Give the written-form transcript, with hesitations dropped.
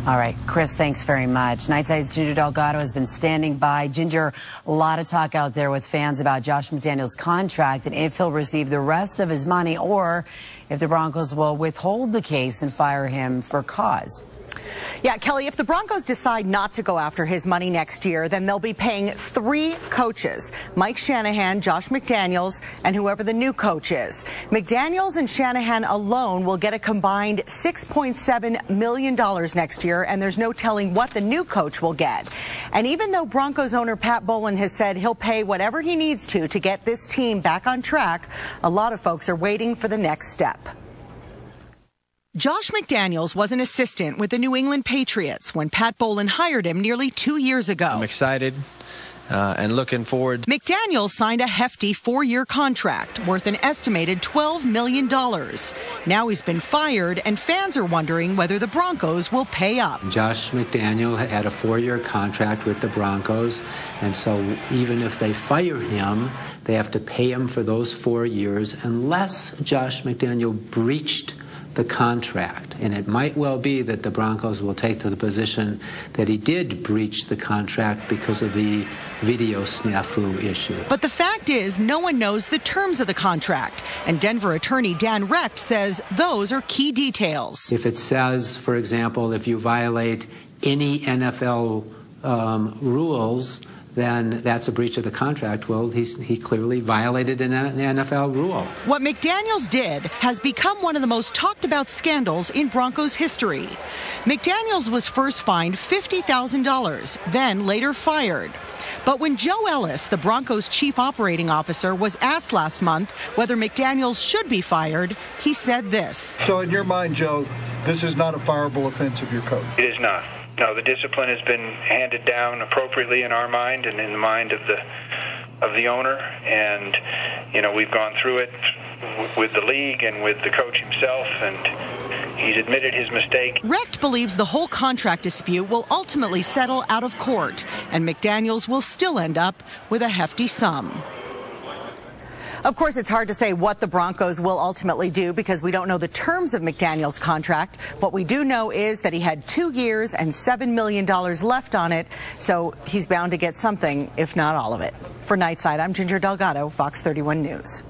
All right, Chris, thanks very much. Nightside's Ginger Delgado has been standing by. Ginger, a lot of talk out there with fans about Josh McDaniels' contract and if he'll receive the rest of his money or if the Broncos will withhold the case and fire him for cause. Yeah, Kelly, if the Broncos decide not to go after his money next year, then they'll be paying 3 coaches, Mike Shanahan, Josh McDaniels, and whoever the new coach is. McDaniels and Shanahan alone will get a combined $6.7 million next year, and there's no telling what the new coach will get. And even though Broncos owner Pat Bowlen has said he'll pay whatever he needs to get this team back on track, a lot of folks are waiting for the next step. Josh McDaniels was an assistant with the New England Patriots when Pat Bowlen hired him nearly 2 years ago. I'm excited and looking forward. McDaniels signed a hefty 4-year contract worth an estimated $12 million. Now he's been fired, and fans are wondering whether the Broncos will pay up. Josh McDaniel had a 4-year contract with the Broncos, and so even if they fire him, they have to pay him for those 4 years unless Josh McDaniel breached the contract. And it might well be that the Broncos will take to the position that he did breach the contract because of the video snafu issue. But the fact is, no one knows the terms of the contract. And Denver attorney Dan Recht says those are key details. If it says, for example, if you violate any NFL rules, then that's a breach of the contract. Well, he clearly violated an NFL rule. What McDaniels did has become one of the most talked about scandals in Broncos history. McDaniels was first fined $50,000, then later fired. But when Joe Ellis, the Broncos' chief operating officer, was asked last month whether McDaniels should be fired, he said this. So in your mind, Joe, this is not a fireable offense of your coach? It is not. No, the discipline has been handed down appropriately in our mind and in the mind of the owner, and you know, we've gone through it with the league and with the coach himself, and he's admitted his mistake. Recht believes the whole contract dispute will ultimately settle out of court, and McDaniels will still end up with a hefty sum. Of course, it's hard to say what the Broncos will ultimately do because we don't know the terms of McDaniels' contract. What we do know is that he had 2 years and $7 million left on it, so he's bound to get something, if not all of it. For Nightside, I'm Ginger Delgado, Fox 31 News.